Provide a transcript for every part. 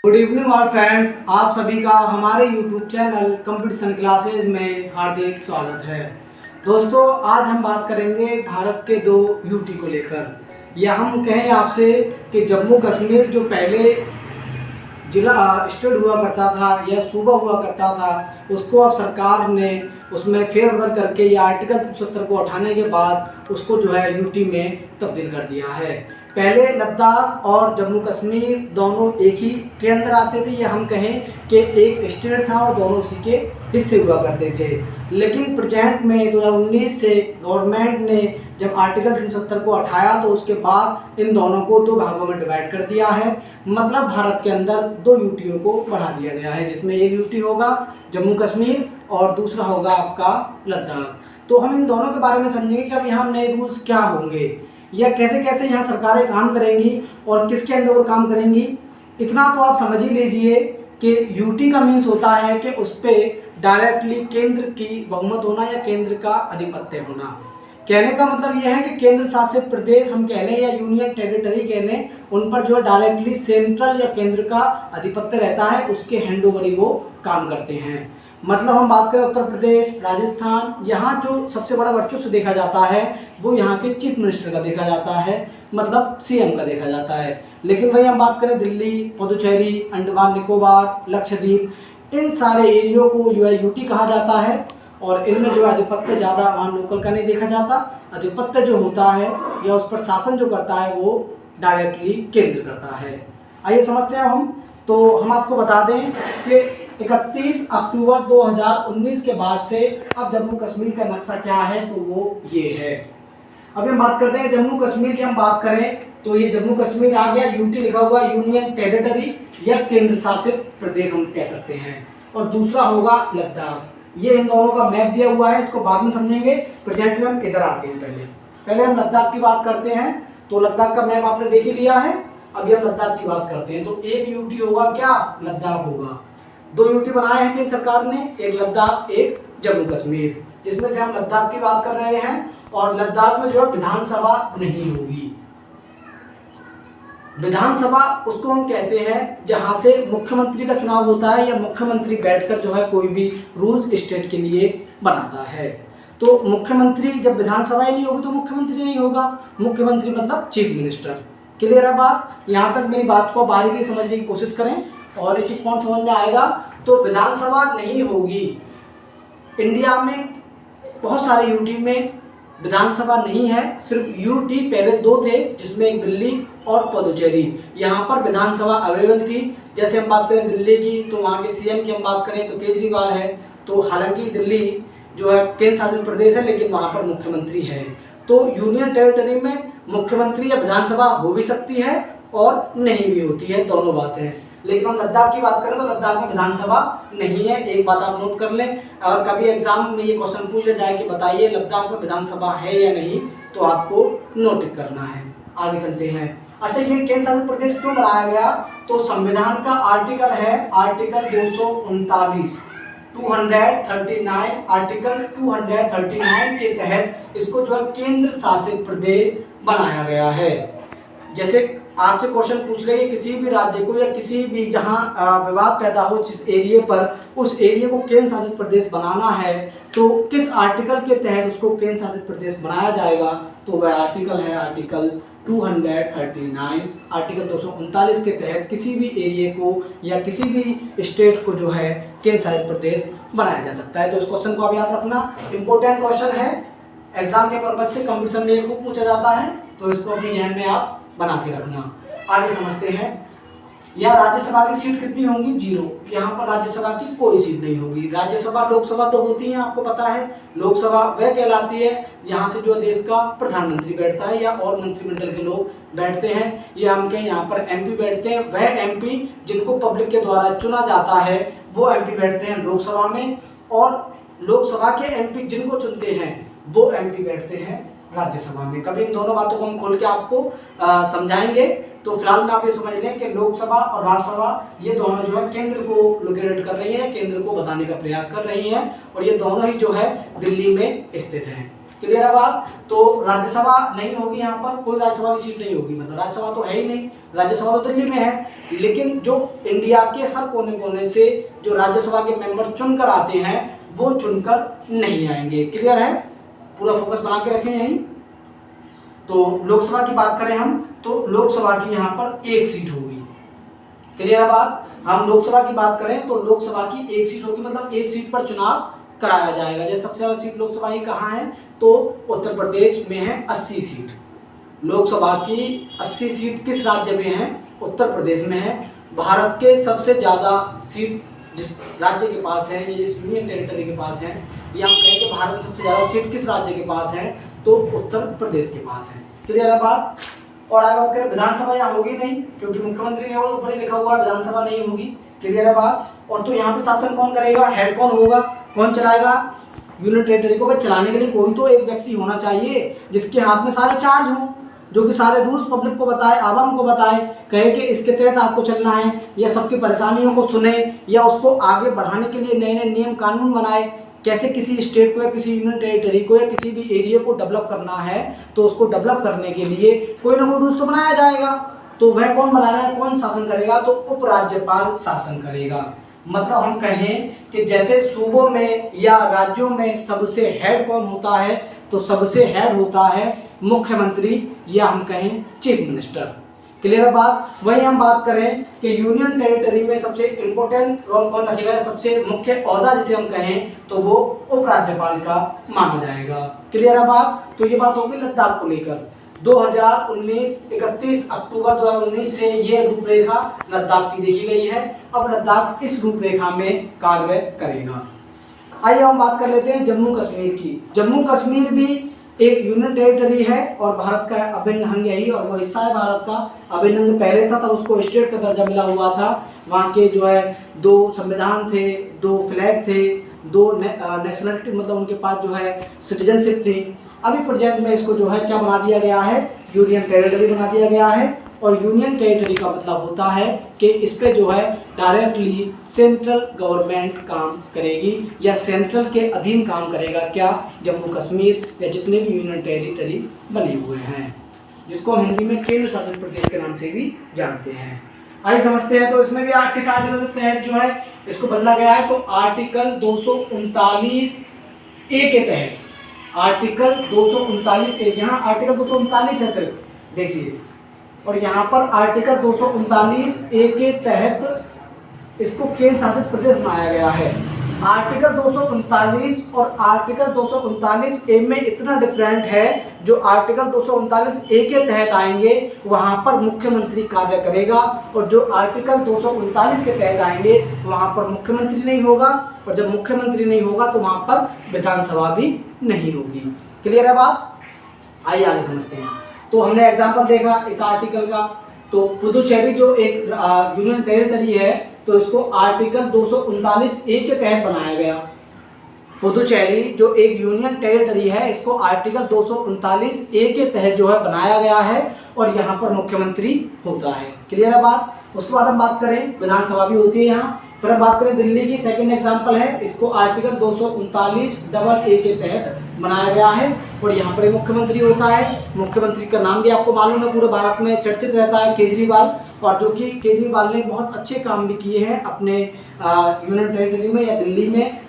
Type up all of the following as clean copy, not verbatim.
Good evening all friends, आप सभी का हमारे यूट्यूब चैनल कंपटीशन क्लासेज में हार्दिक स्वागत है। दोस्तों, आज हम बात करेंगे भारत के दो यूटी को लेकर। या हम कहें आपसे कि जम्मू कश्मीर जो पहले जिला स्टेट हुआ करता था या सूबा हुआ करता था, उसको अब सरकार ने उसमें फेरबदल करके या आर्टिकल 73 को हटाने के बाद उसको जो है यूटी में तब्दील कर दिया है। पहले लद्दाख और जम्मू कश्मीर दोनों एक ही के अंदर आते थे, या हम कहें कि एक स्टेट था और दोनों उसी के हिस्से हुआ करते थे। लेकिन प्रेजेंट में 2019 से गवर्नमेंट ने जब आर्टिकल 370 को हटाया तो उसके बाद इन दोनों को दो भागों में डिवाइड कर दिया है। मतलब भारत के अंदर दो यूटियों को बढ़ा दिया गया है, जिसमें एक यूटी होगा जम्मू कश्मीर और दूसरा होगा आपका लद्दाख। तो हम इन दोनों के बारे में समझेंगे कि अब यहाँ नए रूल्स क्या होंगे या कैसे कैसे यहाँ सरकारें काम करेंगी और किसके अंडर वो काम करेंगी। इतना तो आप समझ ही लीजिए कि यूटी का मीन्स होता है कि उस पर डायरेक्टली केंद्र की बहुमत होना या केंद्र का आधिपत्य होना। कहने का मतलब यह है कि केंद्र शासित प्रदेश हम कह लें या यूनियन टेरिटरी कह लें, उन पर जो है डायरेक्टली सेंट्रल या केंद्र का आधिपत्य रहता है, उसके हैंडओवर ही वो काम करते हैं। मतलब हम बात करें उत्तर प्रदेश, राजस्थान, यहाँ जो सबसे बड़ा वर्चस्व देखा जाता है वो यहाँ के चीफ मिनिस्टर का देखा जाता है, मतलब सीएम का देखा जाता है। लेकिन वही हम बात करें दिल्ली, पुडुचेरी, अंडमान निकोबार, लक्षद्वीप, इन सारे एरियो को जो है यूटी कहा जाता है। और इनमें जो आधिपत्य ज़्यादा वहाँ लोकल का नहीं देखा जाता। आधिपत्य जो होता है या उस पर शासन जो करता है वो डायरेक्टली केंद्र करता है। आइए समझते हैं हम। तो हम आपको बता दें कि 31 अक्टूबर 2019 के बाद से अब जम्मू कश्मीर का नक्शा क्या है, तो वो ये है। अब हम बात करते हैं जम्मू कश्मीर की। हम बात करें तो ये जम्मू कश्मीर आ गया, यूटी लिखा हुआ, यूनियन टेरिटरी या केंद्र शासित प्रदेश हम कह सकते हैं। और दूसरा होगा लद्दाख। ये इन दोनों का मैप दिया हुआ है, इसको बाद में समझेंगे। प्रेजेंट में हम इधर आते हैं। पहले हम लद्दाख की बात करते हैं। तो लद्दाख का मैप आपने देख ही लिया है। अभी हम लद्दाख की बात करते हैं। तो एक यूटी होगा क्या, लद्दाख होगा। दो यूटी बनाए हैं केंद्र सरकार ने, एक लद्दाख एक जम्मू कश्मीर, जिसमें से हम लद्दाख की बात कर रहे हैं। और लद्दाख में जो है विधानसभा नहीं होगी। विधानसभा उसको हम कहते हैं जहां से मुख्यमंत्री का चुनाव होता है या मुख्यमंत्री बैठकर जो है कोई भी रूल्स स्टेट के लिए बनाता है। तो मुख्यमंत्री, जब विधानसभा ही नहीं होगी तो मुख्यमंत्री नहीं होगा। मुख्यमंत्री मतलब चीफ मिनिस्टर। क्लियर है बात? यहाँ तक मेरी बात को बारीकी समझने की कोशिश करें और एक एक पॉइंट समझ में आएगा। तो विधानसभा नहीं होगी। इंडिया में बहुत सारे यूटी में विधानसभा नहीं है, सिर्फ यूटी पहले दो थे, जिसमें एक दिल्ली और पुडुचेरी। यहाँ पर विधानसभा अवेलेबल थी। जैसे हम बात करें दिल्ली की तो वहाँ के सीएम की हम बात करें तो केजरीवाल है। तो हालांकि दिल्ली जो है केंद्र शासित प्रदेश है, लेकिन वहाँ पर मुख्यमंत्री है। तो यूनियन टेरिटरी में मुख्यमंत्री या विधानसभा हो भी सकती है और नहीं भी होती है, दोनों बातें हैं। लेकिन हम लद्दाख की बात करें तो लद्दाख में विधानसभा नहीं है। एक बात आप नोट कर लें। अगर कभी एग्जाम में ये क्वेश्चन पूछ लिया जाए कि बताइए लद्दाख में विधानसभा है या नहीं, तो आपको नोट करना है। आगे चलते हैं। अच्छा, ये केंद्र शासित प्रदेश क्यों बनाया गया? तो संविधान का आर्टिकल है आर्टिकल 239, 239, आर्टिकल 239 के तहत इसको जो है केंद्र शासित प्रदेश बनाया गया है। जैसे आपसे क्वेश्चन पूछ रहे हैं किसी भी राज्य को या किसी भी जहां विवाद पैदा हो जिस एरिया पर, उस एरिया को केंद्र शासित प्रदेश बनाना है, तो किस आर्टिकल के तहत उसको केंद्र शासित प्रदेश बनाया जाएगा? तो वह आर्टिकल है आर्टिकल 239। आर्टिकल 239 के तहत किसी भी एरिया को या किसी भी स्टेट को जो है केंद्र शासित प्रदेश बनाया जा सकता है। तो इस क्वेश्चन को आप याद रखना, इंपॉर्टेंट क्वेश्चन है। एग्जाम के पर्पज से कंपटीशन में खूब पूछा जाता है, तो इसको अपने जहन में आप बना के रखना। आगे समझते हैं। यहाँ राज्यसभा की सीट कितनी होंगी? 0। यहाँ पर राज्यसभा की कोई सीट नहीं होगी। राज्यसभा लोकसभा तो होती है, आपको पता है। लोकसभा वह कहलाती है यहाँ से जो देश का प्रधानमंत्री बैठता है या और मंत्रिमंडल के लोग बैठते हैं। ये हम के यहाँ पर एमपी बैठते हैं। वह एमपी जिनको पब्लिक के द्वारा चुना जाता है वो एमपी बैठते हैं लोकसभा में, और लोकसभा के एमपी जिनको चुनते हैं वो एमपी बैठते हैं राज्यसभा में। कभी इन दोनों बातों को हम खोल के आपको समझाएंगे। तो फिलहाल में आप ये समझ लें कि लोकसभा और राज्यसभा ये दोनों जो है केंद्र को लोकेटेड कर रही है, केंद्र को बताने का प्रयास कर रही हैं, और ये दोनों ही जो है दिल्ली में स्थित हैं। क्लियर है बात। तो राज्यसभा नहीं होगी, यहाँ पर कोई राज्यसभा की सीट नहीं होगी, मतलब राज्यसभा तो है ही नहीं, राज्यसभा तो दिल्ली में है, लेकिन जो इंडिया के हर कोने कोने से जो राज्यसभा के मेंबर चुनकर आते हैं वो चुनकर नहीं आएंगे। क्लियर है, पूरा फोकस बना के रखें यहीं। तो लोकसभा की बात करें हम, तो लोकसभा की यहाँ पर एक सीट होगी। क्लियर है बात। हम लोकसभा की बात करें तो लोकसभा की एक सीट होगी, मतलब एक सीट पर चुनाव कराया जाएगा। जैसे सबसे ज्यादा सीट लोकसभा की कहाँ है, तो उत्तर प्रदेश में है 80 सीट। लोकसभा की 80 सीट किस राज्य में है, उत्तर प्रदेश में है। भारत के सबसे ज्यादा सीट जिस राज्य के पास है, ये जिस यूनियन टेरिटरी के पास है, ये हम कहें कि भारत में सबसे ज्यादा सीट किस राज्य के पास है, तो उत्तर प्रदेश के पास है। क्लियर है बात। और आगे बात करें, विधानसभा यहाँ होगी नहीं, क्योंकि मुख्यमंत्री ने वो ऊपर ही लिखा हुआ है, विधानसभा नहीं होगी। क्लियर है बात। और तो यहाँ पे शासन कौन करेगा, हेड कौन होगा, कौन चलाएगा, यूनियन टेरिटरी को। चलाने के लिए कोई तो एक व्यक्ति होना चाहिए जिसके हाथ में सारे चार्ज हों, जो कि सारे रूल्स पब्लिक को बताए, आवाम को बताए, कहे कि इसके तहत आपको चलना है, या सबकी परेशानियों को सुने, या उसको आगे बढ़ाने के लिए नए नए नियम कानून बनाए। कैसे किसी स्टेट को या किसी यूनियन टेरिटरी को या किसी भी एरिया को डेवलप करना है, तो उसको डेवलप करने के लिए कोई ना कोई रूल्स तो बनाया जाएगा। तो वह कौन बनाएगा, कौन शासन करेगा, तो उपराज्यपाल शासन करेगा। मतलब हम कहें कि जैसे सूबों में या राज्यों में सबसे हेड कौन होता है, तो सबसे हेड होता है मुख्यमंत्री, या हम कहें चीफ मिनिस्टर। क्लियर बात। वही हम बात करें कि यूनियन टेरिटरी में सबसे इंपॉर्टेंट रोल कौन रखेगा, सबसे मुख्य ओहदा जिसे हम कहें, तो वो उपराज्यपाल का माना जाएगा। क्लियर है बात। तो ये बात होगी लद्दाख को लेकर। 2019 31 अक्टूबर 2019 से ये रूपरेखा लद्दाख की देखी गई है। अब लद्दाख इस रूपरेखा में कार्य करेगा। आइए हम बात कर लेते हैं जम्मू कश्मीर की। जम्मू कश्मीर भी एक यूनियन टेरिटरी है और भारत का अभिन्न अंग यही, और वो हिस्सा है भारत का। अभिन्न अंग पहले था, तब उसको स्टेट का दर्जा मिला हुआ था। वहाँ के जो है 2 संविधान थे, 2 फ्लैग थे, 2 नेशनलिटी, मतलब उनके पास जो है सिटीजनशिप थी। अभी प्रेजेंट में इसको जो है क्या बना दिया गया है, यूनियन टेरिटरी बना दिया गया है। और यूनियन टेरिटरी का मतलब होता है कि इस पे जो है डायरेक्टली सेंट्रल गवर्नमेंट काम करेगी, या सेंट्रल के अधीन काम करेगा। क्या, जम्मू कश्मीर या जितने भी यूनियन टेरिटरी बने हुए हैं, जिसको हम हिंदी में केंद्र शासित प्रदेश के नाम से भी जानते हैं। आइए समझते हैं। तो इसमें भी किस आर्टिकल के तहत जो है इसको बदला गया है, तो आर्टिकल 239A के तहत। आर्टिकल 239A, यहाँ आर्टिकल 239 है सिर्फ, देखिए, और यहाँ पर आर्टिकल 239A के तहत इसको केंद्र शासित प्रदेश बनाया गया है। आर्टिकल 239 और आर्टिकल 239A में इतना डिफरेंट है, जो आर्टिकल 239A के तहत आएंगे वहाँ पर मुख्यमंत्री कार्य करेगा, और जो आर्टिकल 239 के तहत आएंगे वहाँ पर मुख्यमंत्री नहीं होगा, और जब मुख्यमंत्री नहीं होगा तो वहाँ पर विधानसभा भी नहीं होगी। क्लियर है बात। आइए आगे समझते हैं। तो हमने एग्जाम्पल देखा इस आर्टिकल का। तो पुदुचेरी जो एक यूनियन टेरिटरी है, तो इसको आर्टिकल 239A के तहत बनाया गया। पुदुचेरी जो एक यूनियन टेरिटरी है, इसको आर्टिकल 239A के तहत जो है बनाया गया है, और यहाँ पर मुख्यमंत्री होता है। क्लियर है बात। उसके बाद हम बात करें, विधानसभा भी होती है यहाँ। फिर हम बात करें दिल्ली की, सेकंड एग्जांपल है, इसको आर्टिकल 239AA के तहत बनाया गया है, और यहाँ पर एक मुख्यमंत्री होता है। मुख्यमंत्री का नाम भी आपको मालूम है, पूरे भारत में चर्चित रहता है, केजरीवाल। और जो कि केजरीवाल ने बहुत अच्छे काम भी किए हैं अपने यूनियन टेरिटरी में या दिल्ली में।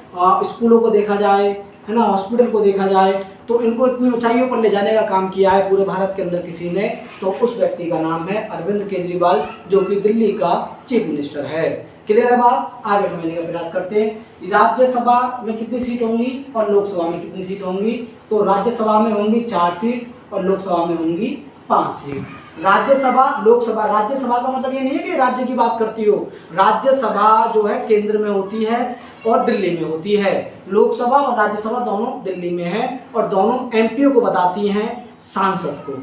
स्कूलों को देखा जाए, है ना, हॉस्पिटल को देखा जाए, तो इनको इतनी ऊंचाइयों पर ले जाने का काम किया है पूरे भारत के अंदर किसी ने, तो उस व्यक्ति का नाम है अरविंद केजरीवाल, जो कि दिल्ली का चीफ मिनिस्टर है। क्लियर है बात। आगे समझने का प्रयास करते हैं। राज्यसभा में कितनी सीट होंगी और लोकसभा में कितनी सीट होंगी, तो राज्यसभा में होंगी 4 सीट और लोकसभा में होंगी 5 सीट। राज्यसभा, लोकसभा, राज्यसभा का मतलब ये नहीं है कि राज्य की बात करती हो। राज्यसभा जो है केंद्र में होती है और दिल्ली में होती है। लोकसभा और राज्यसभा दोनों दिल्ली में है, और दोनों एमपीओ को बताती हैं सांसद को।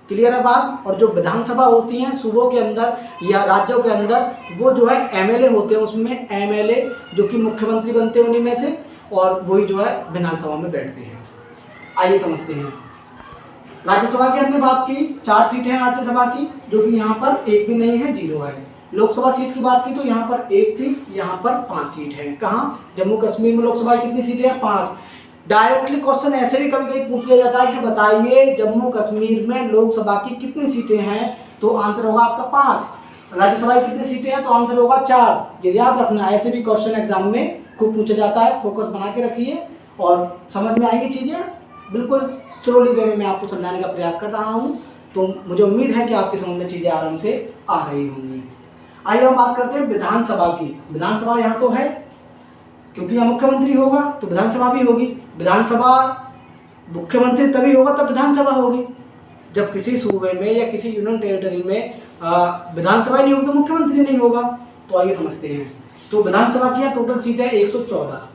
क्लियर है बात। और जो विधानसभा होती हैं सूबों के अंदर या राज्यों के अंदर, वो जो है एमएलए होते हैं, उसमें एमएलए जो कि मुख्यमंत्री बनते हैं उन्हीं में से, और वही जो है विधानसभा में बैठते हैं। आइए समझते हैं। राज्यसभा की हमने बात की, 4 सीटें हैं राज्यसभा की, जो कि यहाँ पर एक भी नहीं है, 0 है। लोकसभा सीट की बात की तो यहाँ पर 1 थी, यहाँ पर 5 सीट है। कहाँ, जम्मू कश्मीर में लोकसभा की कितनी सीटें हैं, 5। डायरेक्टली क्वेश्चन ऐसे भी कभी कभी पूछ लिया जाता है कि बताइए जम्मू कश्मीर में लोकसभा की कितनी सीटें हैं, तो आंसर होगा आपका 5। राज्यसभा की कितनी सीटें हैं, तो आंसर होगा 4। ये याद रखना, ऐसे भी क्वेश्चन एग्जाम में खूब पूछा जाता है। फोकस बना के रखिए और समझ में आएंगी चीज़ें। बिल्कुल स्लोली वे में मैं आपको समझाने का प्रयास कर रहा हूँ, तो मुझे उम्मीद है कि आपकी समझ में चीज़ें आराम से आ रही होंगी। आइए हम बात करते हैं विधानसभा की। विधानसभा यहाँ तो है क्योंकि यहाँ मुख्यमंत्री होगा तो विधानसभा भी होगी। विधानसभा मुख्यमंत्री तभी होगा तब विधानसभा होगी। जब किसी सूबे में या किसी यूनियन टेरिटरी में विधानसभा नहीं होगी तो मुख्यमंत्री नहीं होगा। तो आइए समझते हैं। तो विधानसभा की टोटल सीट है 114।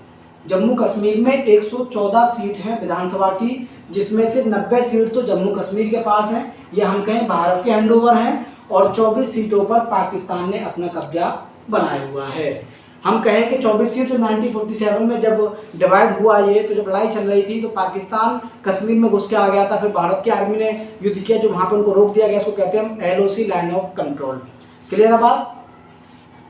जम्मू कश्मीर में 114 सीट है विधानसभा की, जिसमें से 90 सीट तो जम्मू कश्मीर के पास है, या हम कहें भारत के हैंडओवर हैं, और 24 सीटों पर पाकिस्तान ने अपना कब्जा बनाया हुआ है। हम कहें कि 24 सीट जो 1947 में जब डिवाइड हुआ ये, तो जब लड़ाई चल रही थी तो पाकिस्तान कश्मीर में घुस के आ गया था। फिर भारत की आर्मी ने युद्ध किया, जो वहाँ पर उनको रोक दिया गया, उसको कहते हैं हम LOC, line of control. Clear है बात?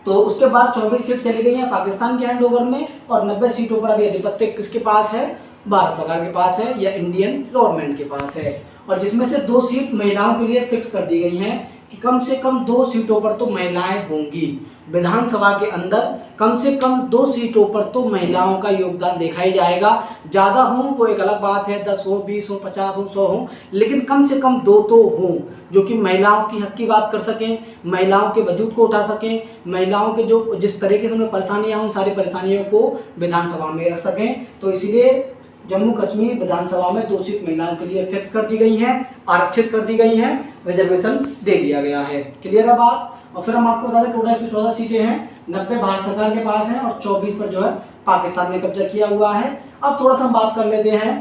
तो उसके बाद 24 सीट चली गई हैं पाकिस्तान के हैंडओवर में, और 90 सीटों पर अभी आधिपत्य किसके पास है? भारत सरकार के पास है या इंडियन गवर्नमेंट के पास है। और जिसमें से 2 सीट महिलाओं के लिए फिक्स कर दी गई हैं कि कम से कम 2 सीटों पर तो महिलाएं होंगी। विधानसभा के अंदर कम से कम 2 सीटों पर तो महिलाओं का योगदान देखा ही जाएगा। ज़्यादा हो वो एक अलग बात है, 10 हो, 20 हो, 50 हो, 100 हो, लेकिन कम से कम 2 तो हों जो कि महिलाओं की हक की बात कर सकें, महिलाओं के वजूद को उठा सकें, महिलाओं के जो जिस तरीके से उन्हें परेशानियाँ हों, सारी परेशानियों को विधानसभा में रख सकें। तो इसलिए जम्मू कश्मीर विधानसभा में 2 सीट महिलाओं के लिए फिक्स कर दी गई हैं, आरक्षित कर दी गई हैं, रिजर्वेशन दे दिया गया है। क्लियर है बात? और फिर हम आपको बता दें टोटल 114 सीटें हैं, 90 भारत सरकार के पास हैं और 24 पर जो है पाकिस्तान ने कब्जा किया हुआ है। अब थोड़ा सा हम बात कर लेते हैं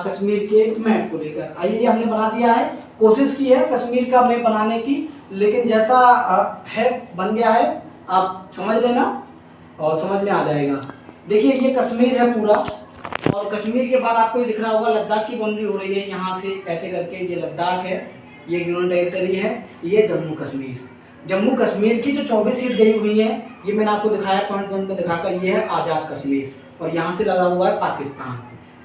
कश्मीर के मैप को लेकर। आइए हमने बना दिया है, कोशिश की है कश्मीर का मैप बनाने की, लेकिन जैसा है बन गया है, आप समझ लेना और समझ में आ जाएगा। देखिए ये कश्मीर है पूरा, और कश्मीर के बाद आपको ये दिख रहा होगा लद्दाख की बाउंड्री हो रही है यहाँ से ऐसे करके, ये लद्दाख है, ये यूनियन टेरिटरी है, ये जम्मू कश्मीर। जम्मू कश्मीर की जो 24 सीट गई हुई है, ये मैंने आपको दिखाया पॉइंट में दिखाकर, ये है आज़ाद कश्मीर, और यहाँ से लगा हुआ है पाकिस्तान।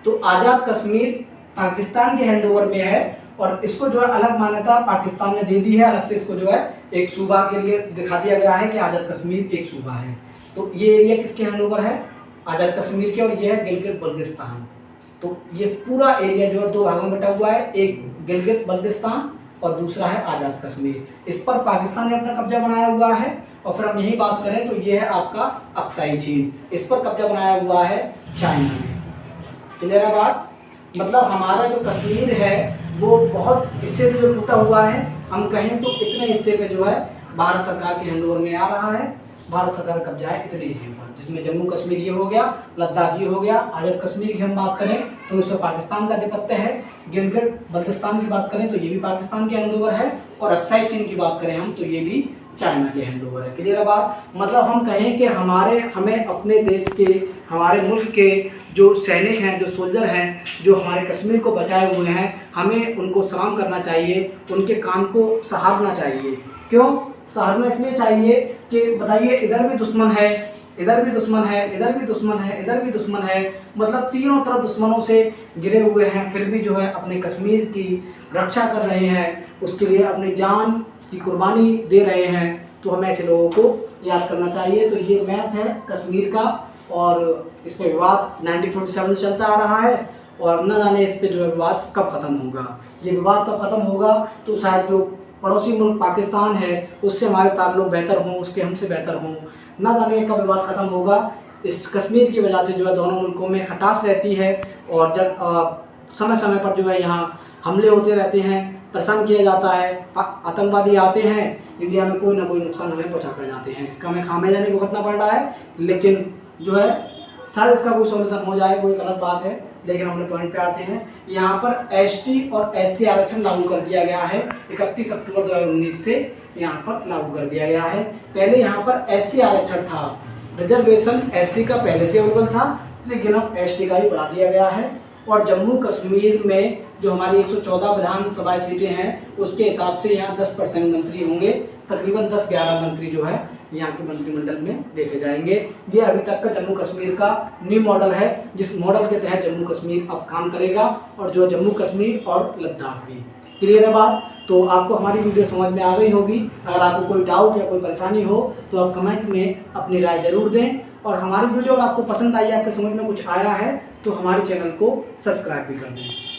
तो आज़ाद कश्मीर पाकिस्तान के हैंडओवर में है, और इसको जो है अलग मान्यता पाकिस्तान ने दे दी है, अलग से इसको जो है एक सूबा के लिए दिखा दिया गया है कि आज़ाद कश्मीर एक सूबा है। तो ये एरिया किसके हैंडओवर है? आज़ाद कश्मीर के, और ये है गिलगित बल्तिस्तान। तो ये पूरा एरिया जो है 2 भागों में बटा हुआ है, एक गिलगित बल्तिस्तान और दूसरा है आज़ाद कश्मीर। इस पर पाकिस्तान ने अपना कब्जा बनाया हुआ है। और फिर हम यही बात करें तो ये है आपका अक्साई चीन, इस पर कब्जा बनाया हुआ है चाइना ने। क्लियर है बात? मतलब हमारा जो कश्मीर है वो बहुत हिस्से से जो टूटा हुआ है, हम कहें तो इतने हिस्से पे जो है भारत सरकार के हैंडओवर में आ रहा है, भारत सरकार का कब्जा है इतने हिस्से पर, जिसमें जम्मू कश्मीर ये हो गया, लद्दाख ये हो गया। आज़ाद कश्मीर की हम बात करें तो इसमें पाकिस्तान का आधिपत्य है। गिलगित बल्तिस्तान की बात करें तो ये भी पाकिस्तान के हैंडओवर है, और अक्साई चीन की बात करें हम तो ये भी चाइना के हैंडओवर है। क्लियर है बात? मतलब हम कहें कि हमें अपने देश के, हमारे मुल्क के जो सैनिक हैं, जो सोल्जर हैं, जो हमारे कश्मीर को बचाए हुए हैं, हमें उनको सलाम करना चाहिए, उनके काम को सराहना चाहिए। क्यों सराहना? इसलिए चाहिए कि बताइए इधर भी दुश्मन है, इधर भी दुश्मन है, इधर भी दुश्मन है, इधर भी दुश्मन है, मतलब तीनों तरफ दुश्मनों से घिरे हुए हैं, फिर भी जो है अपने कश्मीर की रक्षा कर रहे हैं, उसके लिए अपनी जान की कुर्बानी दे रहे हैं। तो हमें ऐसे लोगों को याद करना चाहिए। तो ये मैप है कश्मीर का, और इस पर विवाद 1947 से चलता आ रहा है, और न जाने इस पर जो है विवाद कब ख़त्म होगा। ये विवाद कब ख़त्म होगा तो शायद जो पड़ोसी मुल्क पाकिस्तान है उससे हमारे ताल्लुक बेहतर हों, उसके हमसे बेहतर हों, ना जाने कब विवाद ख़त्म होगा। इस कश्मीर की वजह से जो है दोनों मुल्कों में खटास रहती है, और जब समय समय पर जो है यहाँ हमले होते रहते हैं, परेशान किया जाता है, आतंकवादी आते हैं इंडिया में, कोई ना कोई नुकसान हमें पहुँचा कर जाते हैं। इसका हमें खामियाजा नहीं भुगतना पड़ रहा है, लेकिन जो है शायद इसका कोई सोल्यूशन हो जाए, कोई गलत बात है। लेकिन हमने पॉइंट पे आते हैं, यहाँ पर ST और SC आरक्षण लागू कर दिया गया है 31 अक्टूबर 2019 से यहाँ पर लागू कर दिया गया है। पहले यहाँ पर SC आरक्षण था, रिजर्वेशन SC का पहले से अवेलेबल था, लेकिन अब ST का भी बढ़ा दिया गया है। और जम्मू कश्मीर में जो हमारी 114 विधानसभा सीटें हैं उसके हिसाब से यहाँ 10% मंत्री होंगे, तकरीबन 10-11 मंत्री जो है यहाँ के मंत्रिमंडल में देखे जाएंगे। ये अभी तक का जम्मू कश्मीर का न्यू मॉडल है, जिस मॉडल के तहत जम्मू कश्मीर अब काम करेगा, और जो जम्मू कश्मीर और लद्दाख भी। क्लियर है बात? तो आपको हमारी वीडियो समझ में आ गई होगी। अगर आपको कोई डाउट या कोई परेशानी हो तो आप कमेंट में अपनी राय जरूर दें, और हमारी वीडियो अगर आपको पसंद आई, आपके समझ में कुछ आया है तो हमारे चैनल को सब्सक्राइब भी कर दें।